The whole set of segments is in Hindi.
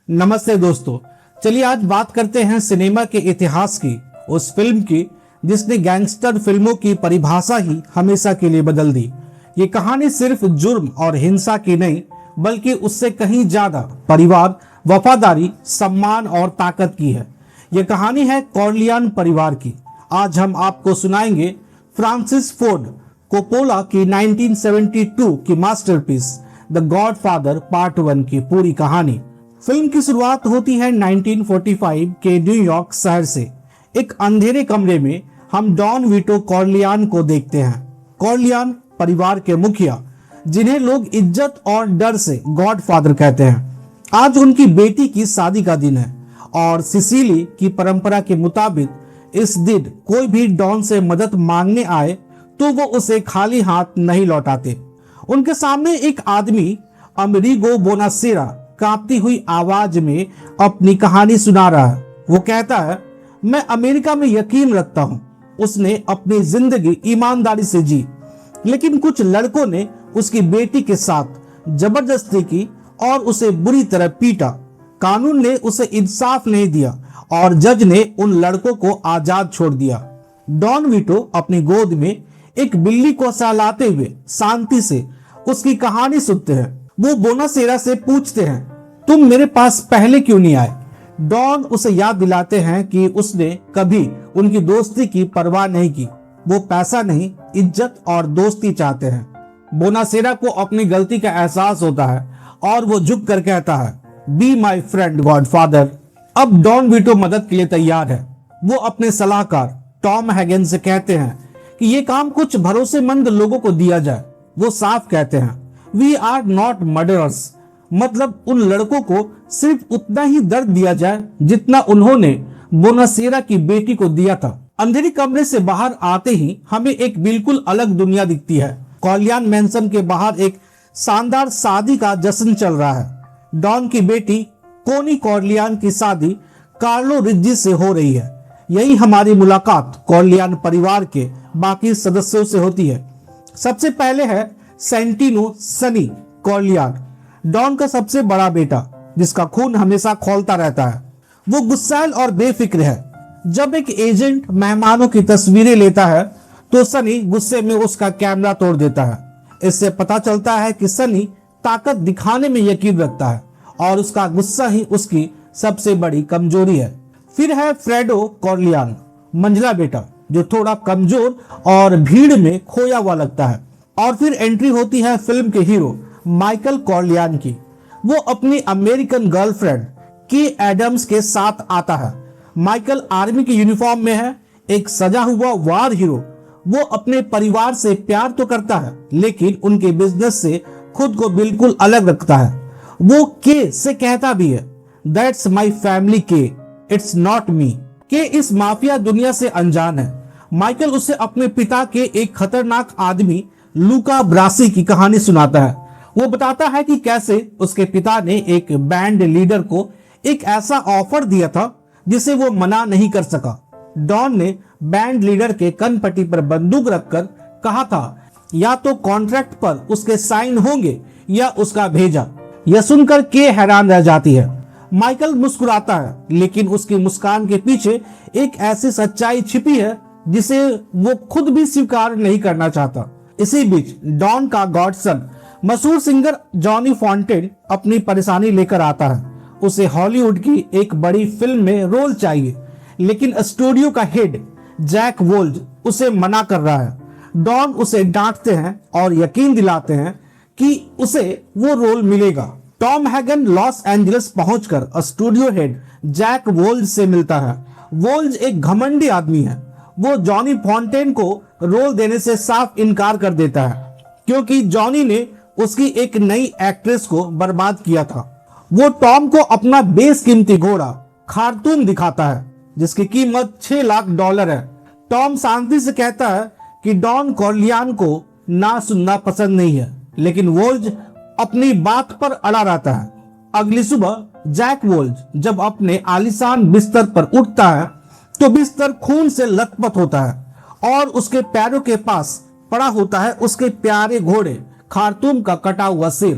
नमस्ते दोस्तों। चलिए आज बात करते हैं सिनेमा के इतिहास की, उस फिल्म की जिसने गैंगस्टर फिल्मों की परिभाषा ही हमेशा के लिए बदल दी। ये कहानी सिर्फ जुर्म और हिंसा की नहीं, बल्कि उससे कहीं ज्यादा परिवार, वफादारी, सम्मान और ताकत की है। ये कहानी है कॉर्लियान परिवार की। आज हम आपको सुनाएंगे फ्रांसिस फोर्ड कोपोला की 1972 की मास्टरपीस द गॉडफादर पार्ट 1 की पूरी कहानी। फिल्म की शुरुआत होती है 1945 के न्यूयॉर्क शहर से। एक अंधेरे कमरे में हम डॉन विटो कॉर्लियान को देखते हैं। कॉर्लियान परिवार के मुखिया, जिन्हें लोग इज्जत और डर से गॉडफादर कहते हैं। आज उनकी बेटी की शादी का दिन है और सिसिली की परंपरा के मुताबिक इस दिन कोई भी डॉन से मदद मांगने आए तो वो उसे खाली हाथ नहीं लौटाते। उनके सामने एक आदमी अमेरिगो बोनासेरा कांपती हुई आवाज में अपनी कहानी सुना रहा है। वो कहता है, मैं अमेरिका में यकीन रखता हूँ। उसने अपनी जिंदगी ईमानदारी से जी, लेकिन कुछ लड़कों ने उसकी बेटी के साथ जबरदस्ती की और उसे बुरी तरह पीटा। कानून ने उसे इंसाफ नहीं दिया और जज ने उन लड़कों को आजाद छोड़ दिया। डॉन विटो अपनी गोद में एक बिल्ली को सहलाते हुए शांति से उसकी कहानी सुनते हैं। वो बोनासेरा से पूछते हैं, तुम मेरे पास पहले क्यों नहीं आए? डॉन उसे याद दिलाते हैं कि उसने कभी उनकी दोस्ती की परवाह नहीं की। वो पैसा नहीं, इज्जत और दोस्ती चाहते हैं। बोनासेरा को अपनी गलती का एहसास होता है और वो झुक कर कहता है, बी माई फ्रेंड गॉडफादर। अब डॉन विटो मदद के लिए तैयार है। वो अपने सलाहकार टॉम हैगन से कहते हैं कि ये काम कुछ भरोसेमंद लोगों को दिया जाए। वो साफ कहते हैं, वी आर नॉट मर्डरर्स, मतलब उन लड़कों को सिर्फ उतना ही दर्द दिया जाए जितना उन्होंने बोनासेरा की बेटी को दिया था। अंधेरी कमरे से बाहर आते ही हमें एक बिल्कुल अलग दुनिया दिखती है। कॉर्लियान मैंसन के बाहर एक शानदार शादी का जश्न चल रहा है। डॉन की बेटी कोनी कॉर्लियान की शादी कार्लो रिज्जी से हो रही है। यही हमारी मुलाकात कॉर्लियान परिवार के बाकी सदस्यों से होती है। सबसे पहले है सेंटिनो सनी कॉर्लियान, डॉन का सबसे बड़ा बेटा, जिसका खून हमेशा खौलता रहता है। वो गुस्सैल और बेफिक्र है। जब एक एजेंट मेहमानों की तस्वीरें लेता है तो सनी गुस्से में उसका कैमरा तोड़ देता है। इससे पता चलता है कि सनी ताकत दिखाने में यकीन रखता है और उसका गुस्सा ही उसकी सबसे बड़ी कमजोरी है। फिर है फ्रेडो कॉर्लियान, मंझला बेटा, जो थोड़ा कमजोर और भीड़ में खोया हुआ लगता है। और फिर एंट्री होती है फिल्म के हीरो माइकल कॉर्लियान की। वो अपनी अमेरिकन गर्लफ्रेंड की एडम्स के साथ आता है। माइकल आर्मी की यूनिफॉर्म में है, एक सजा हुआ वार हीरो। वो अपने परिवार से प्यार तो करता है, लेकिन उनके बिजनेस से खुद को बिल्कुल अलग रखता है। वो के से कहता भी है, दैट्स माई फैमिली के, इट्स नॉट मी। के इस माफिया दुनिया से अनजान है। माइकल उसे अपने पिता के एक खतरनाक आदमी लूका ब्रासी की कहानी सुनाता है। वो बताता है कि कैसे उसके पिता ने एक बैंड लीडर को एक ऐसा ऑफर दिया था जिसे वो मना नहीं कर सका। डॉन ने बैंड लीडर के कनपट्टी पर बंदूक रखकर कहा था, या तो कॉन्ट्रैक्ट पर उसके साइन होंगे या उसका भेजा। यह सुनकर के हैरान रह जाती है। माइकल मुस्कुराता है, लेकिन उसकी मुस्कान के पीछे एक ऐसी सच्चाई छिपी है जिसे वो खुद भी स्वीकार नहीं करना चाहता। इसी बीच डॉन का गॉडसन मशहूर सिंगर जॉनी फॉन्टेन अपनी परेशानी लेकर आता है। उसे हॉलीवुड की एक बड़ी फिल्म में रोल चाहिए, लेकिन स्टूडियो का हेड जैक वोल्ज उसे मना कर रहा है। डॉन उसे डांटते हैं और यकीन दिलाते हैं कि उसे वो रोल मिलेगा। टॉम हैगन लॉस एंजलिस पहुंचकर स्टूडियो हेड जैक वोल्ज से मिलता है। वोल्ज एक घमंडी आदमी है। वो जॉनी फॉन्टेन को रोल देने से साफ इनकार कर देता है, क्योंकि जॉनी ने उसकी एक नई एक्ट्रेस को बर्बाद किया था। वो टॉम को अपना बेशकीमती घोड़ा खार्तूम दिखाता है, जिसकी कीमत $6 लाख है। टॉम शांति से कहता है कि डॉन कॉर्लियान को ना सुनना पसंद नहीं है, लेकिन वोल्ज अपनी बात पर अड़ा रहता है। अगली सुबह जैक वोल्ज जब अपने आलीशान बिस्तर पर उठता है तो बिस्तर खून से लथपथ होता है और उसके पैरों के पास पड़ा होता है उसके प्यारे घोड़े खार्तूम का कटा हुआ सिर।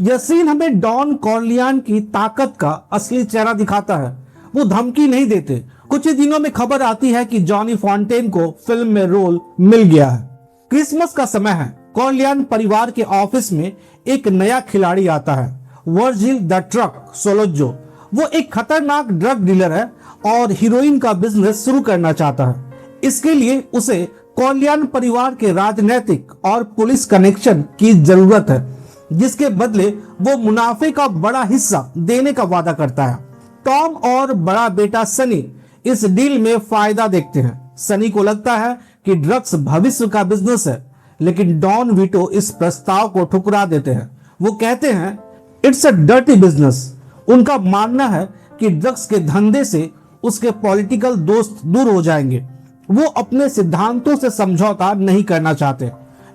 यह सीन हमें डॉन कॉर्लियान की ताकत का असली चेहरा दिखाता है। वो धमकी नहीं देते। कुछ ही दिनों में खबर आती है कि जॉनी फॉन्टेन को फिल्म में रोल मिल गया है। क्रिसमस का समय है। कॉर्लियान परिवार के ऑफिस में एक नया खिलाड़ी आता है, वर्जिल द ट्रक सोलोजो। वो एक खतरनाक ड्रग डीलर है और हीरोइन का बिजनेस शुरू करना चाहता है। इसके लिए उसे कॉर्लियान परिवार के राजनीतिक और पुलिस कनेक्शन की जरूरत है, जिसके बदले वो मुनाफे का बड़ा हिस्सा देने का वादा करता है। टॉम और बड़ा बेटा सनी इस डील में फायदा देखते हैं। सनी को लगता है कि ड्रग्स भविष्य का बिजनेस है, लेकिन डॉन वीटो इस प्रस्ताव को ठुकरा देते हैं। वो कहते हैं इट्स अ डर्टी बिजनेस। उनका मानना है कि ड्रग्स के धंधे से उसके पॉलिटिकल दोस्त दूर हो जाएंगे। वो अपने सिद्धांतों से समझौता नहीं करना चाहते।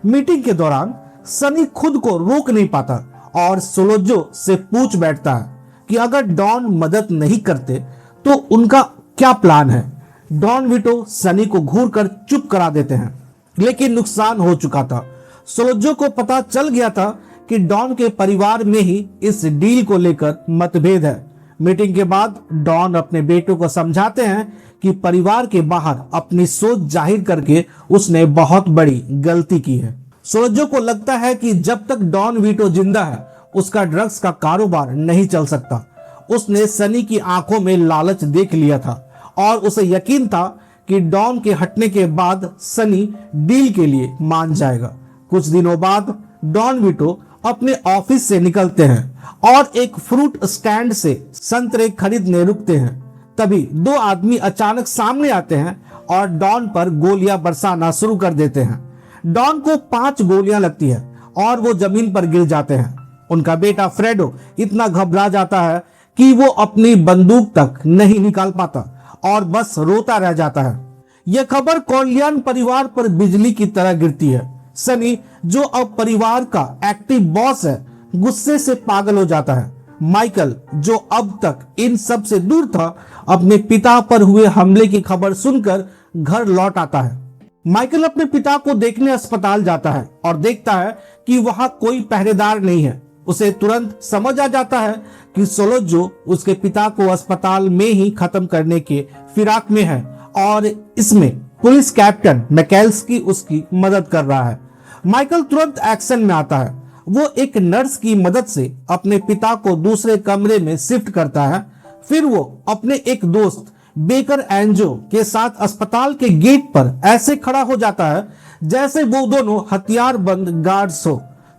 मीटिंग के दौरान सनी खुद को रोक नहीं पाता और सोलोजो से पूछ बैठता है कि अगर डॉन मदद नहीं करते तो उनका क्या प्लान है। डॉन वीटो सनी को घूर कर चुप करा देते हैं, लेकिन नुकसान हो चुका था। सोलोजो को पता चल गया था कि डॉन के परिवार में ही इस डील को लेकर मतभेद है। मीटिंग के बाद डॉन अपने बेटों को समझाते हैं कि परिवार के बाहर अपनी सोच जाहिर करके उसने बहुत बड़ी गलती की है। सोलोजो को लगता है कि जब तक डॉन वीटो जिंदा है उसका ड्रग्स का कारोबार नहीं चल सकता। उसने सनी की आंखों में लालच देख लिया था और उसे यकीन था कि डॉन के हटने के बाद सनी डील के लिए मान जाएगा। कुछ दिनों बाद डॉन वीटो अपने ऑफिस से निकलते हैं और एक फ्रूट स्टैंड से संतरे खरीदने रुकते हैं। तभी दो आदमी अचानक सामने आते हैं और डॉन पर गोलियां बरसाना शुरू कर देते हैं। डॉन को 5 गोलियां लगती है और वो जमीन पर गिर जाते हैं। उनका बेटा फ्रेडो इतना घबरा जाता है कि वो अपनी बंदूक तक नहीं निकाल पाता और बस रोता रह जाता है। यह खबर कॉर्लियान परिवार पर बिजली की तरह गिरती है। सनी, जो अब परिवार का एक्टिव बॉस है, गुस्से से पागल हो जाता है। माइकल, जो अब तक इन सब से दूर था, अपने पिता पर हुए हमले की खबर सुनकर घर लौट आता है। माइकल अपने पिता को देखने अस्पताल जाता है और देखता है कि वहां कोई पहरेदार नहीं है। उसे तुरंत समझ आ जाता है कि सोलोजो उसके पिता को अस्पताल में ही खत्म करने के फिराक में है और इसमें पुलिस कैप्टन मैकेल्स्की उसकी मदद कर रहा है। माइकल तुरंत एक्शन में आता है। वो एक नर्स की मदद से अपने पिता को दूसरे कमरे में शिफ्ट करता है। फिर वो अपने एक दोस्त बेकर एंजो के साथ अस्पताल के गेट पर ऐसे खड़ा हो जाता है जैसे वो दोनों हथियार बंद गार्ड्स हो।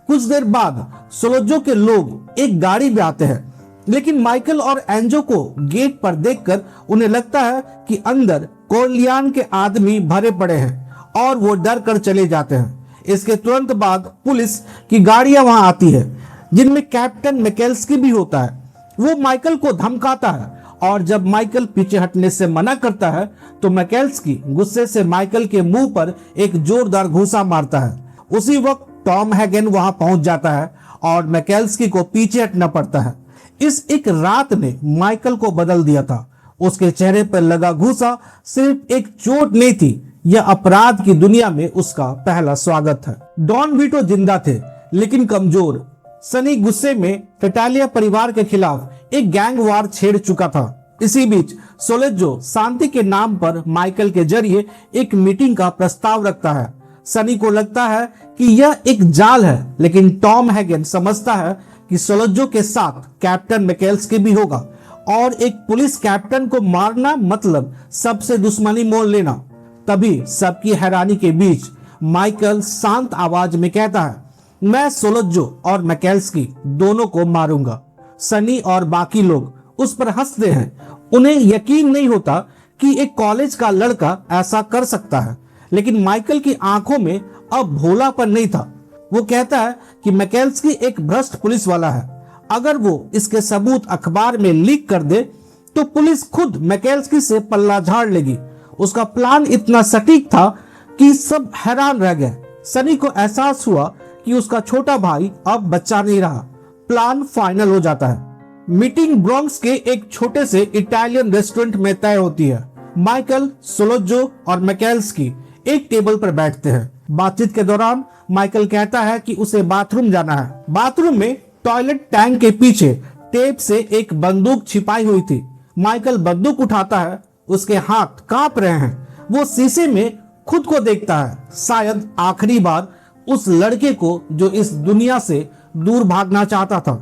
कुछ देर बाद सोलोजो के लोग एक गाड़ी में आते हैं, लेकिन माइकल और एंजो को गेट पर देखकर उन्हें लगता है कि अंदर कॉर्लियान के आदमी भरे पड़े हैं और वो डर कर चले जाते हैं। इसके तुरंत बाद पुलिस की गाड़ियां वहां आती है, जिनमें कैप्टन मैकेल्स्की भी होता है। वो माइकल को धमकाता है और जब माइकल पीछे हटने से मना करता है तो मैकेल्स्की गुस्से से माइकल के मुंह पर एक जोरदार घूंसा मारता है। उसी वक्त टॉम हैगन वहां पहुंच जाता है और मैकेल्स्की को पीछे हटना पड़ता है। इस एक रात ने माइकल को बदल दिया था। उसके चेहरे पर लगा घूंसा सिर्फ एक चोट नहीं थी, यह अपराध की दुनिया में उसका पहला स्वागत है। डॉन वीटो जिंदा थे लेकिन कमजोर। सनी गुस्से में टेटालिया परिवार के खिलाफ एक गैंग वार छेड़ चुका था। इसी बीच सोलोजो शांति के नाम पर माइकल के जरिए एक मीटिंग का प्रस्ताव रखता है। सनी को लगता है कि यह एक जाल है, लेकिन टॉम हैगन समझता है कि सोलोजो के साथ कैप्टन मैकेल्स्की भी होगा और एक पुलिस कैप्टन को मारना मतलब सबसे दुश्मनी मोल लेना। तभी सबकी हैरानी के बीच माइकल शांत आवाज में कहता है, मैं सोलोजो और मैकेल्स्की दोनों को मारूंगा। सनी और बाकी लोग उस पर हंसते हैं। उन्हें यकीन नहीं होता कि एक कॉलेज का लड़का ऐसा कर सकता है, लेकिन माइकल की आंखों में अब भोलापन नहीं था। वो कहता है कि मैकेल्स्की एक भ्रष्ट पुलिस वाला है। अगर वो इसके सबूत अखबार में लीक कर दे तो पुलिस खुद मैकेल्स्की से पल्ला झाड़ लेगी। उसका प्लान इतना सटीक था कि सब हैरान रह गए। सनी को एहसास हुआ कि उसका छोटा भाई अब बच्चा नहीं रहा। प्लान फाइनल हो जाता है। मीटिंग ब्रोंक्स के एक छोटे से इटालियन रेस्टोरेंट में तय होती है। माइकल, सोलोजो और मैकेल्स्की एक टेबल पर बैठते हैं। बातचीत के दौरान माइकल कहता है कि उसे बाथरूम जाना है। बाथरूम में टॉयलेट टैंक के पीछे टेप से एक बंदूक छिपाई हुई थी। माइकल बंदूक उठाता है, उसके हाथ कांप रहे हैं। वो शीशे में खुद को देखता है, शायद आखिरी बार उस लड़के को जो इस दुनिया से दूर भागना चाहता था।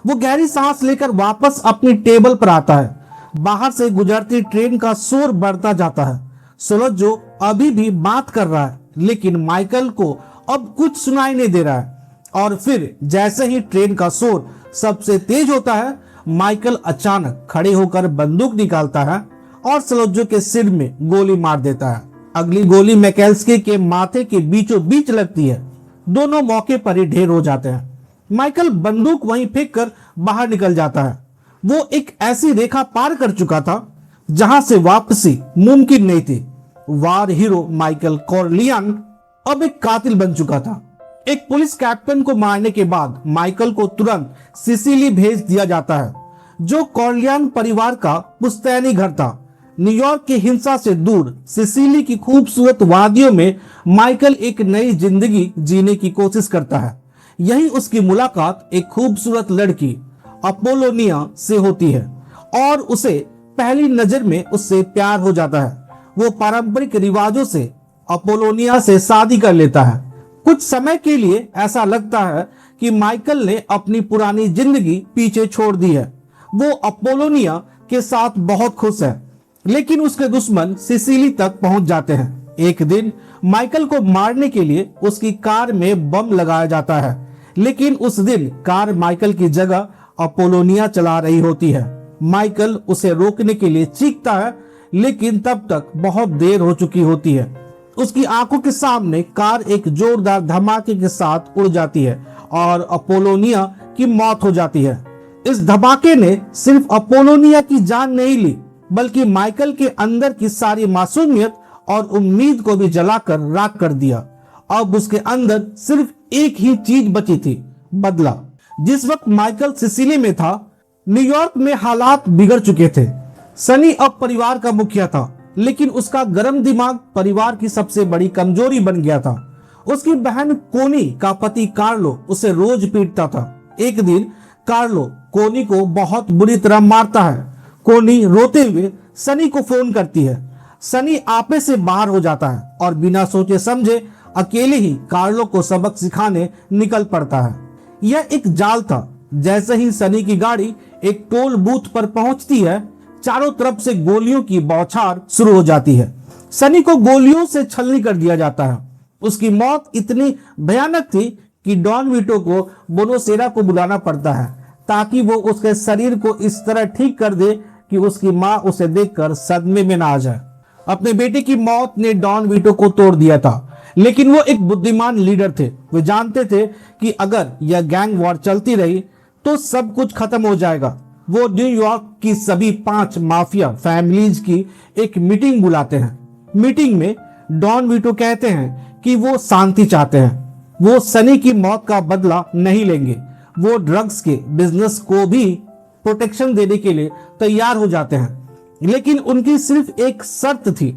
वो गहरी सांस लेकर वापस अपनी टेबल पर आता है। बाहर से गुजरती ट्रेन का शोर बढ़ता जाता है। सोलोजो अभी भी बात कर रहा है, लेकिन माइकल को अब कुछ सुनाई नहीं दे रहा है। और फिर जैसे ही ट्रेन का शोर सबसे तेज होता है, माइकल अचानक खड़े होकर बंदूक निकालता है और सोलोजो के सिर में गोली मार देता है। अगली गोली मैकेल्स्की के माथे के बीचों बीच लगती है। दोनों मौके पर ही ढेर हो जाते हैं। माइकल बंदूक वहीं फेंक कर बाहर निकल जाता है। वो एक ऐसी रेखा पार कर चुका था जहां से वापसी मुमकिन नहीं थी। वार हीरो माइकल कॉर्लियान अब एक कातिल बन चुका था। एक पुलिस कैप्टन को मारने के बाद माइकल को तुरंत सिसिली भेज दिया जाता है, जो कॉर्लियान परिवार का पुश्तैनी घर था। न्यूयॉर्क की हिंसा से दूर सिसिली की खूबसूरत वादियों में माइकल एक नई जिंदगी जीने की कोशिश करता है। यही उसकी मुलाकात एक खूबसूरत लड़की अपोलोनिया से होती है और उसे पहली नजर में उससे प्यार हो जाता है। वो पारंपरिक रिवाजों से अपोलोनिया से शादी कर लेता है। कुछ समय के लिए ऐसा लगता है कि माइकल ने अपनी पुरानी जिंदगी पीछे छोड़ दी है। वो अपोलोनिया के साथ बहुत खुश है, लेकिन उसके दुश्मन सिसिली तक पहुंच जाते हैं। एक दिन माइकल को मारने के लिए उसकी कार में बम लगाया जाता है, लेकिन उस दिन कार माइकल की जगह अपोलोनिया चला रही होती है। माइकल उसे रोकने के लिए चीखता है, लेकिन तब तक बहुत देर हो चुकी होती है। उसकी आंखों के सामने कार एक जोरदार धमाके के साथ उड़ जाती है और अपोलोनिया की मौत हो जाती है। इस धमाके ने सिर्फ अपोलोनिया की जान नहीं ली, बल्कि माइकल के अंदर की सारी मासूमियत और उम्मीद को भी जलाकर राख कर दिया। अब उसके अंदर सिर्फ एक ही चीज बची थी, बदला। जिस वक्त माइकल सिसिली में था, न्यूयॉर्क में हालात बिगड़ चुके थे। सनी अब परिवार का मुखिया था, लेकिन उसका गर्म दिमाग परिवार की सबसे बड़ी कमजोरी बन गया था। उसकी बहन कोनी का पति कार्लो उसे रोज पीटता था। एक दिन कार्लो कोनी को बहुत बुरी तरह मारता है। कोनी रोते हुए सनी को फोन करती है। सनी आपे से बाहर हो जाता है और बिना सोचे समझे अकेले ही कार्लो को सबक सिखाने निकल पड़ता है। यह एक जाल था। जैसे ही सनी की गाड़ी एक टोल बूथ पर पहुंचती है, चारों तरफ से गोलियों की बौछार शुरू हो जाती है। सनी को गोलियों से छलनी कर दिया जाता है। उसकी मौत इतनी भयानक थी कि डॉन वीटो को बोनोसेरा को बुलाना पड़ता है, ताकि वो उसके शरीर को इस तरह ठीक कर दे कि उसकी माँ उसे देखकर सदमे में ना आ जाए। अपने बेटे की मौत ने डॉन वीटो को तोड़ दिया था, लेकिन वो एक बुद्धिमान लीडर थे। वे जानते थे कि अगर यह गैंग वॉर चलती रही तो सब कुछ खत्म हो जाएगा। वो न्यूयॉर्क की सभी 5 माफिया फैमिलीज की एक मीटिंग बुलाते हैं। मीटिंग में डॉन वीटो कहते हैं कि वो शांति चाहते हैं। वो सनी की मौत का बदला नहीं लेंगे। वो ड्रग्स के बिजनेस को भी प्रोटेक्शन देने के लिए तैयार हो जाते हैं, लेकिन उनकी सिर्फ एक शर्त थी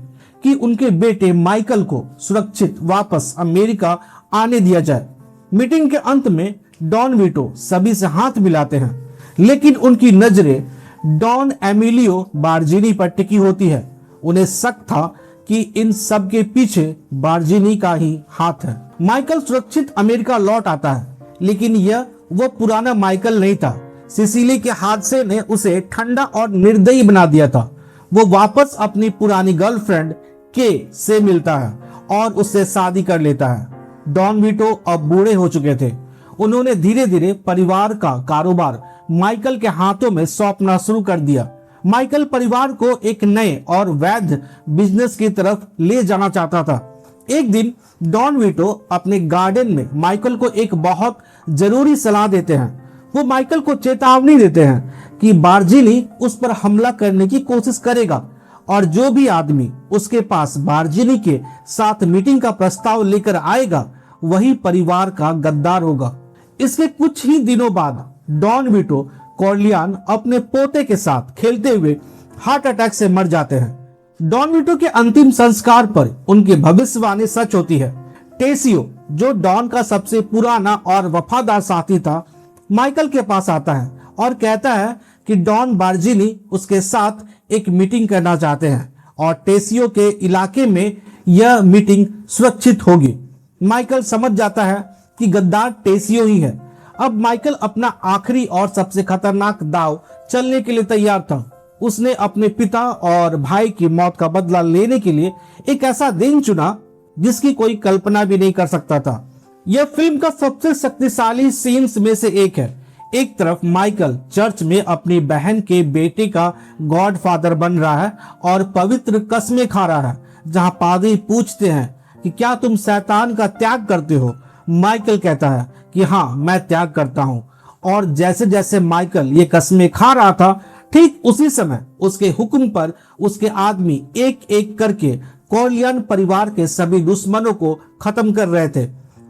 कि उनके बेटे माइकल को सुरक्षित वापस अमेरिका आने दिया जाए। मीटिंग के अंत में डॉन वीटो सभी से हाथ मिलाते हैं, लेकिन उनकी नजरें डॉन एमिलियो बार्जिनी पर टिकी होती है। उन्हें शक था कि इन सब के पीछे बार्जिनी का ही हाथ है। माइकल सुरक्षित अमेरिका लौट आता है, लेकिन यह वो पुराना माइकल नहीं था। सिसिली के हादसे ने उसे ठंडा और निर्दयी बना दिया था। वो वापस अपनी पुरानी गर्लफ्रेंड के से मिलता है और उससे शादी कर लेता है। डॉन वीटो अब बूढ़े हो चुके थे। उन्होंने धीरे धीरे परिवार का कारोबार माइकल के हाथों में सौंपना शुरू कर दिया। माइकल परिवार को एक नए और वैध बिजनेस की तरफ ले जाना चाहता था। एक दिन डॉन वीटो अपने गार्डन में माइकल को एक बहुत जरूरी सलाह देते हैं। वो माइकल को चेतावनी देते हैं कि बार्जिनी उस पर हमला करने की कोशिश करेगा और जो भी आदमी उसके पास बार्जिनी के साथ मीटिंग का प्रस्ताव लेकर आएगा, वही परिवार का गद्दार होगा। इसके कुछ ही दिनों बाद डॉन वीटो कॉर्लियान अपने पोते के साथ खेलते हुए हार्ट अटैक से मर जाते हैं। डॉन वीटो के अंतिम संस्कार पर उनकी भविष्यवाणी सच होती है। टेसियो, जो डॉन का सबसे पुराना और वफादार साथी था, माइकल के पास आता है और कहता है कि डॉन बार्जिनी उसके साथ एक मीटिंग करना चाहते हैं और टेसियो के इलाके में यह मीटिंग सुरक्षित होगी। माइकल समझ जाता है कि गद्दार टेसियो ही है। अब माइकल अपना आखिरी और सबसे खतरनाक दाव चलने के लिए तैयार था। उसने अपने पिता और भाई की मौत का बदला लेने के लिए एक ऐसा दिन चुना जिसकी कोई कल्पना भी नहीं कर सकता था। यह फिल्म का सबसे शक्तिशाली सीन्स में से एक है। एक तरफ माइकल चर्च में अपनी बहन के बेटे का गॉडफादर बन रहा है और पवित्र कस्में खा रहा है, जहां पादरी पूछते हैं कि क्या तुम शैतान का त्याग करते हो। माइकल कहता है कि हाँ, मैं त्याग करता हूं। और जैसे जैसे माइकल ये कस्में खा रहा था, ठीक उसी समय उसके हुक्म पर उसके आदमी एक एक करके कॉर्लियन परिवार के सभी दुश्मनों को खत्म कर रहे थे।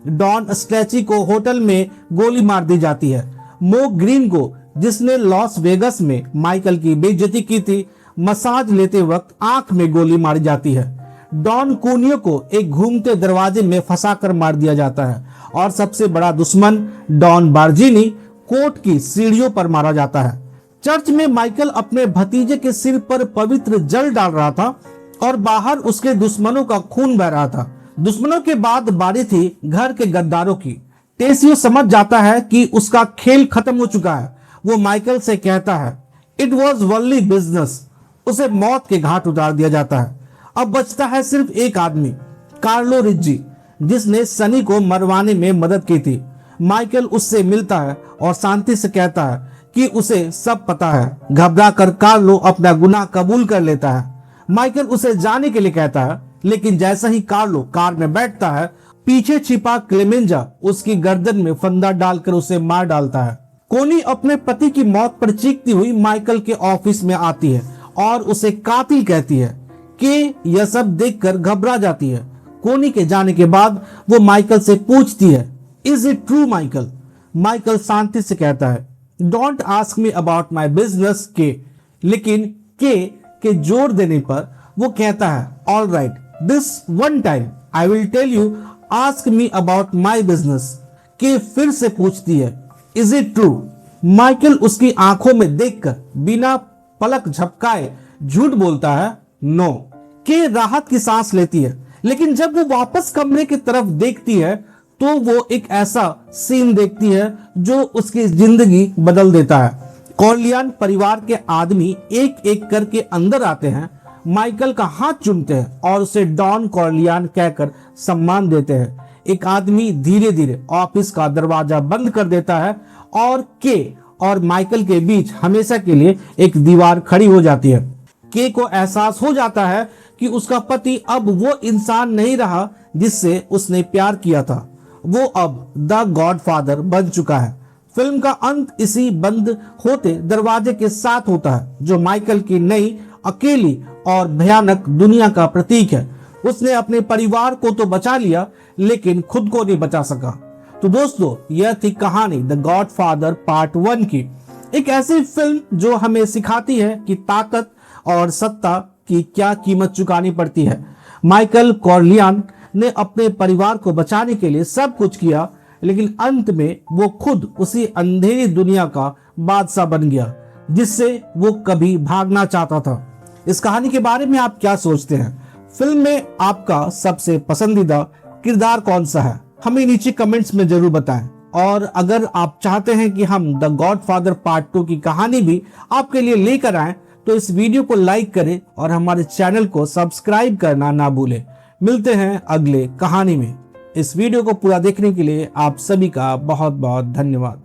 डॉन स्ट्रेची को होटल में गोली मार दी जाती है। मो ग्रीन को, जिसने लॉस वेगस में माइकल की बेइज्जती की थी, मसाज लेते वक्त आंख में गोली मारी जाती है। डॉन कूनियो को एक घूमते दरवाजे में फंसाकर मार दिया जाता है और सबसे बड़ा दुश्मन डॉन बार्जिनी कोर्ट की सीढ़ियों पर मारा जाता है। चर्च में माइकल अपने भतीजे के सिर पर पवित्र जल डाल रहा था और बाहर उसके दुश्मनों का खून बह रहा था। दुश्मनों के बाद बारी थी घर के गद्दारों की। टेसियो समझ जाता है कि उसका खेल खत्म हो चुका है। वो माइकल से कहता है, इट वॉज ओनली बिजनेस। उसे मौत के घाट उतार दिया जाता है। अब बचता है सिर्फ एक आदमी, कार्लो रिज्जी, जिसने सनी को मरवाने में मदद की थी। माइकल उससे मिलता है और शांति से कहता है कि उसे सब पता है। घबरा कर कार्लो अपना गुनाह कबूल कर लेता है। माइकल उसे जाने के लिए कहता है, लेकिन जैसा ही कार्लो कार में बैठता है, पीछे छिपा क्लेमेंजा उसकी गर्दन में फंदा डालकर उसे मार डालता है। कोनी अपने पति की मौत पर चीखती हुई माइकल के ऑफिस में आती है और उसे कातिल कहती है कि यह सब देखकर घबरा जाती है। कोनी के जाने के बाद वो माइकल से पूछती है, is it true Michael? Michael शांति से कहता है, don't ask me about my business Kay. लेकिन के जोर देने पर वो कहता है, all right, this one time I will tell you, ask me about my business. Kay फिर से पूछती है, इज इट ट्रू? माइकल उसकी आंखों में देखकर बिना पलक झपकाए झूठ बोलता है, नो। के राहत की सांस लेती है, लेकिन जब वो वापस कमरे की तरफ देखती है तो वो एक ऐसा सीन देखती है जो उसकी जिंदगी बदल देता है। कॉर्लियन परिवार के आदमी एक एक करके अंदर आते हैं, माइकल का हाथ चूमते हैं और उसे डॉन कॉर्लियन कहकर सम्मान देते हैं। एक आदमी धीरे धीरे ऑफिस का दरवाजा बंद कर देता है और के और माइकल के बीच हमेशा के लिए एक दीवार खड़ी हो जाती है। के को एहसास हो जाता है कि उसका पति अब वो इंसान नहीं रहा जिससे उसने प्यार किया था। वो अब द गॉडफादर बन चुका है। फिल्म का अंत इसी बंद होते दरवाजे के साथ होता है, जो माइकल की नई, अकेली और भयानक दुनिया का प्रतीक है। उसने अपने परिवार को तो बचा लिया, लेकिन खुद को नहीं बचा सका। तो दोस्तों, यह थी कहानी द गॉडफादर पार्ट 1 की। एक ऐसी फिल्म जो हमें सिखाती है कि ताकत और सत्ता की क्या कीमत चुकानी पड़ती है। माइकल कॉर्लियन ने अपने परिवार को बचाने के लिए सब कुछ किया, लेकिन अंत में वो खुद उसी अंधेरी दुनिया का बादशाह बन गया जिससे वो कभी भागना चाहता था। इस कहानी के बारे में आप क्या सोचते हैं? फिल्म में आपका सबसे पसंदीदा किरदार कौन सा है? हमें नीचे कमेंट्स में जरूर बताएं। और अगर आप चाहते हैं कि हम द गॉडफादर पार्ट 2 की कहानी भी आपके लिए लेकर आएं, तो इस वीडियो को लाइक करें और हमारे चैनल को सब्सक्राइब करना ना भूलें। मिलते हैं अगले कहानी में। इस वीडियो को पूरा देखने के लिए आप सभी का बहुत बहुत धन्यवाद।